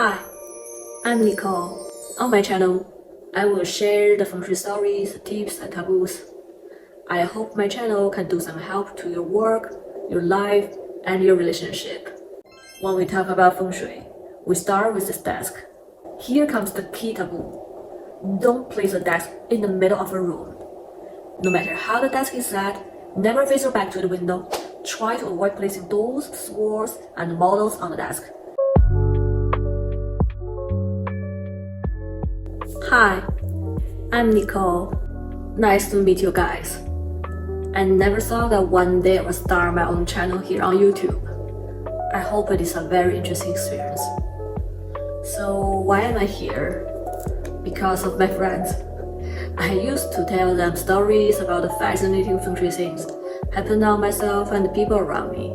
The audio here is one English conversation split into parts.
Hi, I'm Nicole. On my channel, I will share the feng shui stories, tips, and taboos. I hope my channel can do some help to your work, your life, and your relationship. When we talk about feng shui, we start with this desk. Here comes the key taboo. Don't place a desk in the middle of a room. No matter how the desk is set, never face your back to the window. Try to avoid placing doors, swords, and models on the desk. Hi, I'm Nicole. Nice to meet you guys. I never thought that one day I would start my own channel here on YouTube. I hope it is a very interesting experience. So why am I here? Because of my friends. I used to tell them stories about the fascinating feng shui things happen on myself and the people around me.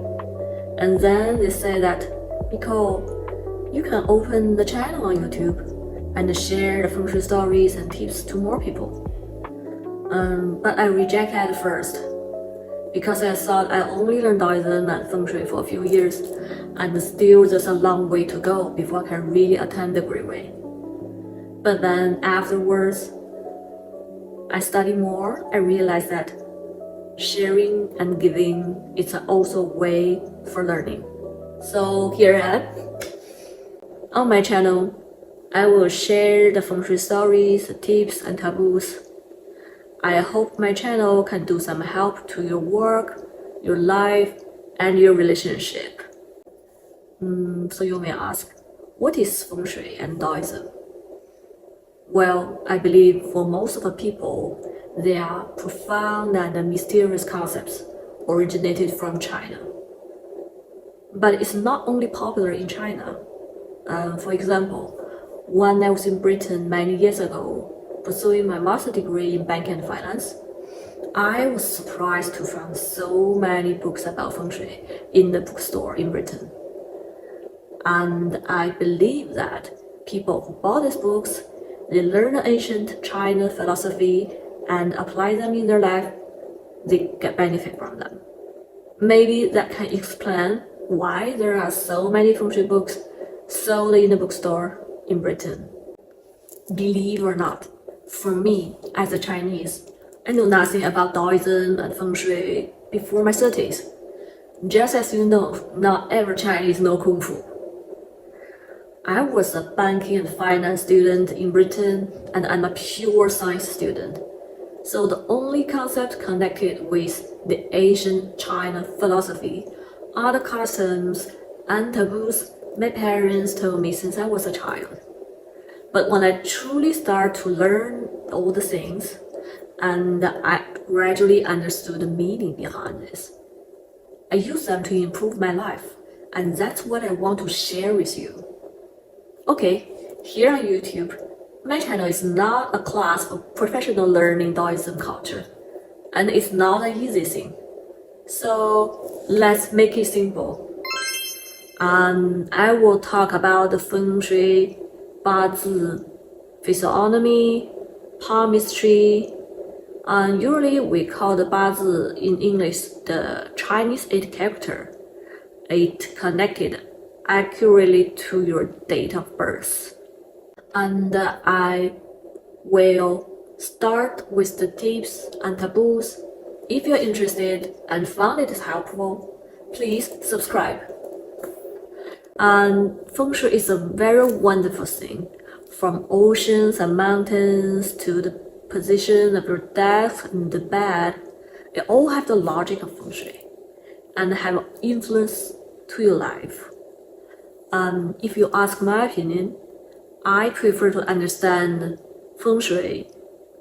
And then they say that, Nicole, you can open the channel on YouTube and share the feng shui stories and tips to more people. But I rejected at first because I thought I only learned Taoism and Feng Shui for a few years, and still there's a long way to go before I can really attend the Great Way. But then afterwards, I studied more. I realized that sharing and giving is also a way for learning. So here I am. On my channel, I will share the feng shui stories, tips, and taboos. I hope my channel can do some help to your work, your life, and your relationship. So you may ask, what is feng shui and Taoism? Well, I believe for most of the people, they are profound and mysterious concepts originated from China. But it's not only popular in China. For example, when I was in Britain many years ago, pursuing my master's degree in banking and finance, I was surprised to find so many books about feng shui in the bookstore in Britain. And I believe that people who bought these books, they learn the ancient China philosophy and apply them in their life, they get benefit from them. Maybe that can explain why there are so many feng shui books sold in the bookstore in Britain. Believe or not, for me, as a Chinese, I know nothing about Taoism and Feng Shui before my 30s. Just as you know, not every Chinese know Kung Fu. I was a banking and finance student in Britain, and I'm a pure science student. So the only concept connected with the ancient China philosophy are the customs and taboos my parents told me since I was a child. But when I truly start to learn all the things, and I gradually understood the meaning behind this, I use them to improve my life, and that's what I want to share with you. Okay, here on YouTube, my channel is not a class for professional learning Taoism culture, and it's not an easy thing. So let's make it simple. I will talk about the Feng Shui, Bazi, physiognomy, palmistry, and usually we call the Bazi in English the Chinese 8 character. It connected accurately to your date of birth. And I will start with the tips and taboos. If you're interested and found it helpful, please subscribe. And feng shui is a very wonderful thing, from oceans and mountains to the position of your desk and the bed. They all have the logic of feng shui and have influence to your life. If you ask my opinion, I prefer to understand feng shui,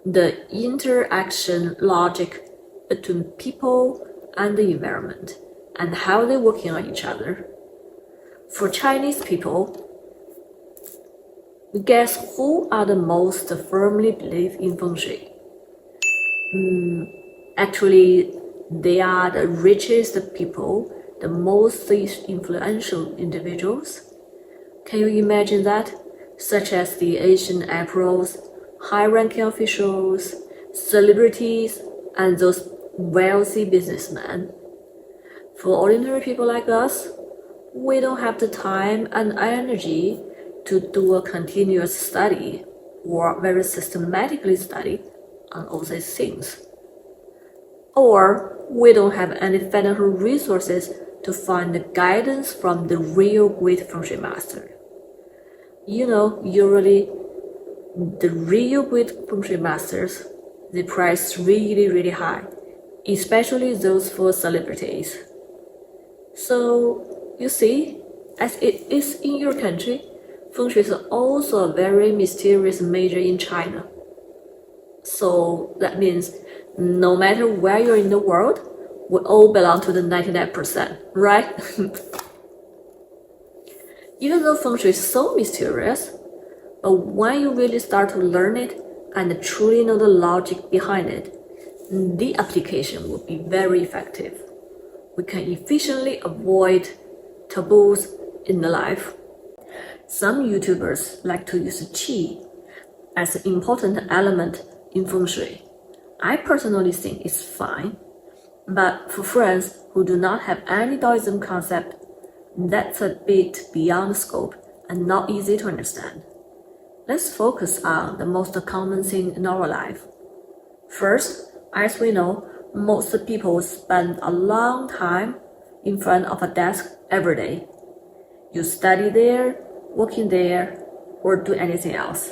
the interaction logic between people and the environment, and how they're working on each other. For Chinese people, guess who are the most firmly believe in feng shui? Actually, they are the richest people, the most influential individuals. Can you imagine that? Such as the Asian emperors, high-ranking officials, celebrities, and those wealthy businessmen. For ordinary people like us, we don't have the time and energy to do a continuous study or very systematically study on all these things. Or we don't have any financial resources to find the guidance from the real great Feng Shui master. Usually the real great Feng Shui masters, they price really high, especially those for celebrities. So you see, as it is in your country, Feng Shui is also a very mysterious major in China. So that means no matter where you're in the world, we all belong to the 99%, right? Even though Feng Shui is so mysterious, but when you really start to learn it and truly know the logic behind it, the application will be very effective. We can efficiently avoid taboos in the life. Some YouTubers like to use qi as an important element in Feng Shui. I personally think it's fine, but for friends who do not have any Taoism concept, that's a bit beyond scope and not easy to understand. Let's focus on the most common thing in our life. First, as we know, most people spend a long time in front of a desk every day. You study there, working there, or do anything else.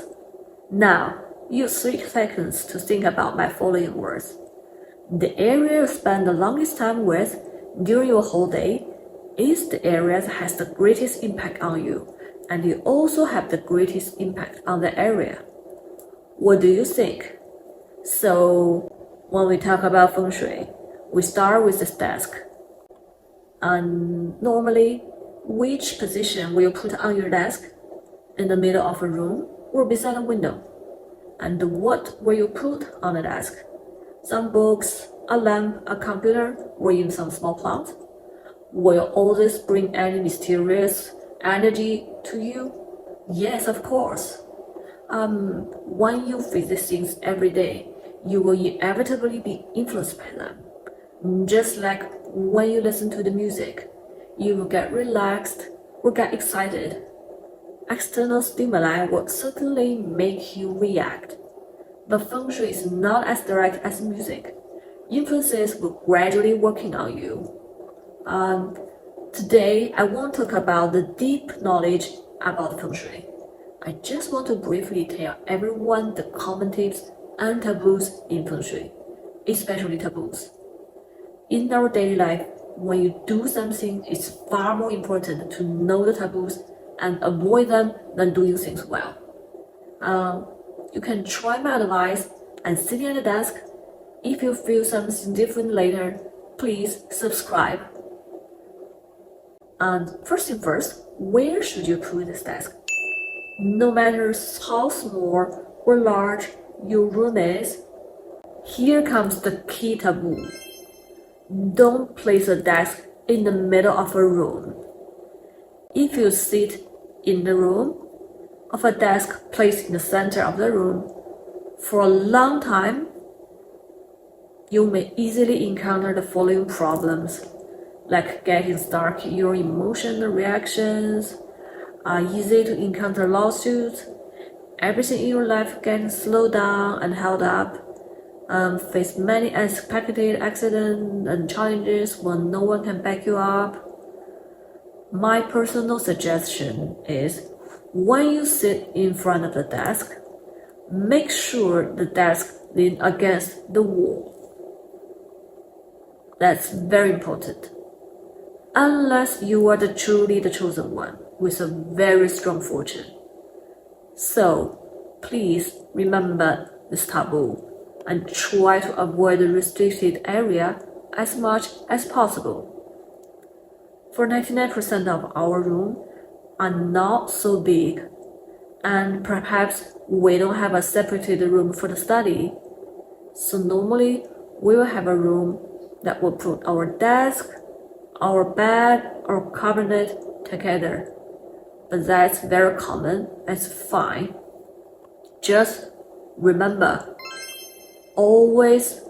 Now, use 3 seconds to think about my following words. The area you spend the longest time with during your whole day is the area that has the greatest impact on you, and you also have the greatest impact on the area. What do you think? So, when we talk about Feng Shui, we start with this desk. And normally, which position will you put on your desk? In the middle of a room or beside a window? And what will you put on the desk? Some books, a lamp, a computer, or even some small plants? Will all this bring any mysterious energy to you? Yes, of course. When you face these things every day, you will inevitably be influenced by them. Just like when you listen to the music, you will get relaxed or get excited. External stimuli will certainly make you react. But Feng Shui is not as direct as music. Influences will gradually working on you. Today, I won't talk about the deep knowledge about Feng Shui. I just want to briefly tell everyone the common tips and taboos in Feng Shui, especially taboos. In our daily life, when you do something, it's far more important to know the taboos and avoid them than doing things well. You can try my advice and sitting at the desk. If you feel something different later, please subscribe. And first thing first, where should you put this desk? No matter how small or large your room is, here comes the key taboo. Don't place a desk in the middle of a room. If you sit in the room of a desk placed in the center of the room for a long time, you may easily encounter the following problems, like getting stuck in your emotional reactions, easy to encounter lawsuits, everything in your life getting slowed down and held up, face many unexpected accidents and challenges when no one can back you up. My personal suggestion is, when you sit in front of the desk, make sure the desk leans against the wall. That's very important. Unless you are truly the chosen one with a very strong fortune. So, please remember this taboo and try to avoid the restricted area as much as possible. For 99% of our rooms are not so big, and perhaps we don't have a separated room for the study. So normally, we will have a room that will put our desk, our bed, our cabinet together. But that's very common, that's fine. Just remember, always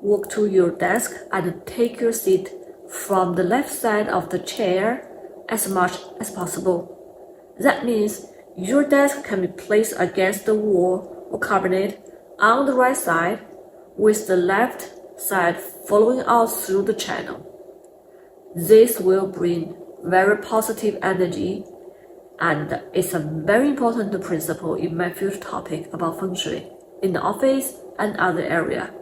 walk to your desk and take your seat from the left side of the chair as much as possible. That means Your desk can be placed against the wall or cabinet on the right side, with the left side following out through the channel. This will bring very positive energy, and it's a very important principle in my future topic about Feng Shui in the office and other area.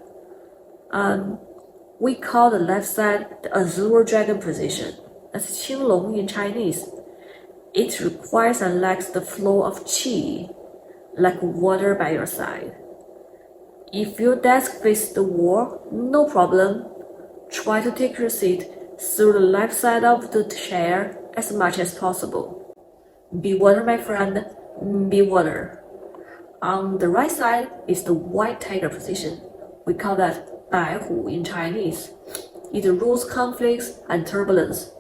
We call the left side the Azure Dragon position. That's Qinglong in Chinese. It requires and lacks the flow of qi, like water by your side. If your desk faces the wall, no problem. Try to take your seat through the left side of the chair as much as possible. Be water, my friend, be water. On the right side is the white tiger position. We call that 白虎 in Chinese. It rules conflicts and turbulence.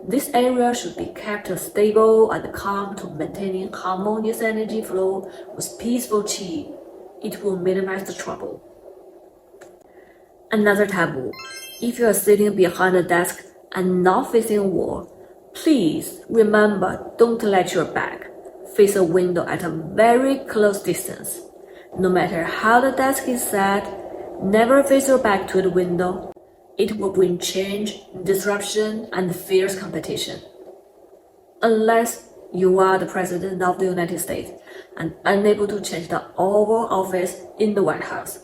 This area should be kept stable and calm to maintaining harmonious energy flow with peaceful qi. It will minimize the trouble. Another taboo. If you are sitting behind a desk and not facing a wall, please remember, don't let your back face a window at a very close distance. No matter how the desk is set, never face your back to the window. It will bring change, disruption, and fierce competition. Unless you are the President of the United States and unable to change the Oval Office in the White House,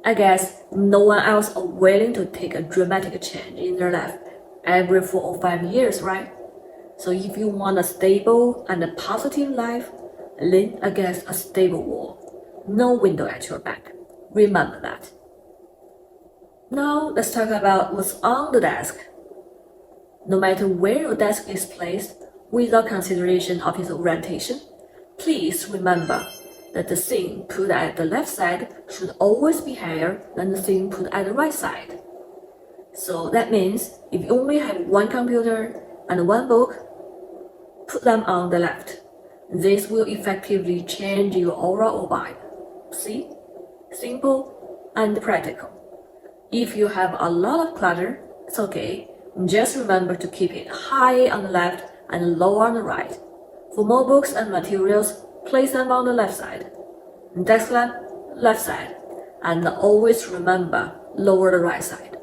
I guess no one else are willing to take a dramatic change in their life every 4 or 5 years, right? So if you want a stable and a positive life, lean against a stable wall. No window at your back. Remember that. Now let's talk about what's on the desk. No matter where your desk is placed, without consideration of its orientation, please remember that the thing put at the left side should always be higher than the thing put at the right side. So that means if you only have one computer and one book, put them on the left. This will effectively change your aura or vibe. See? Simple and practical. If you have a lot of clutter, it's okay. Just remember to keep it high on the left and low on the right. For more books and materials, place them on the left side. Desk lamp, left side. And always remember, lower the right side.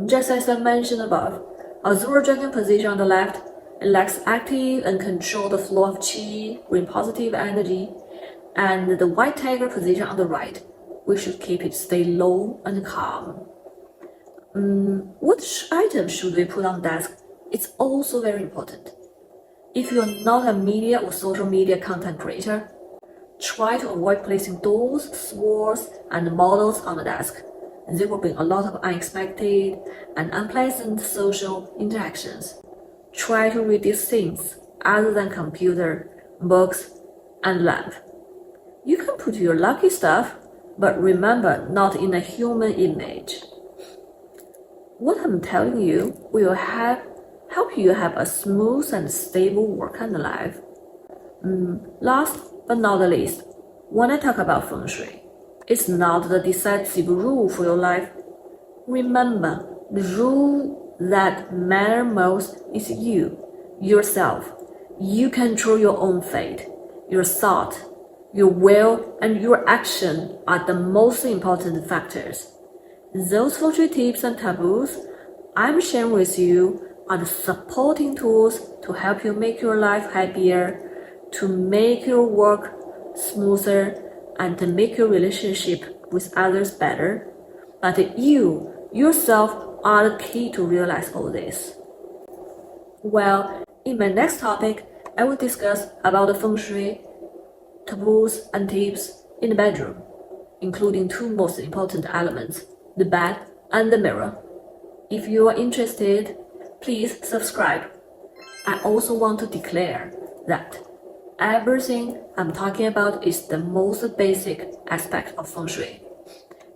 Just as I mentioned above, Azure Dragon position on the left, it lets active and control the flow of qi, bring positive energy. And the white tiger position on the right, we should keep it stay low and calm. What item should we put on desk? It's also very important. If you're not a media or social media content creator, try to avoid placing dolls, swords, and models on the desk. They will bring a lot of unexpected and unpleasant social interactions. Try to reduce things other than computer, books, and lamp. You can put your lucky stuff, but remember, not in a human image. What I'm telling you will help you have a smooth and stable work and life. Last but not the least, when I talk about Feng Shui, it's not the decisive rule for your life. Remember, the rule that matters most is you, yourself. You control your own fate. Your thought, your will, and your action are the most important factors. Those Feng Shui tips and taboos I'm sharing with you are the supporting tools to help you make your life happier, to make your work smoother, and to make your relationship with others better. But you, yourself, are the key to realize all this. Well, in my next topic, I will discuss about the Feng Shui, taboos, and tips in the bedroom, including 2 most important elements, the bed and the mirror. If you are interested, please subscribe. I also want to declare that everything I'm talking about is the most basic aspect of Feng Shui.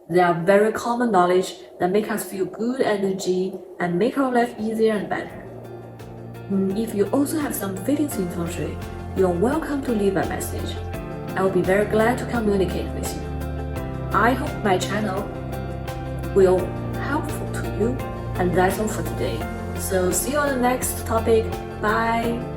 They are very common knowledge that make us feel good energy and make our life easier and better. If you also have some feelings in Feng Shui, you're welcome to leave a message. I will be very glad to communicate with you. I hope my channel will be helpful to you, and that's all for today. So see you on the next topic. Bye!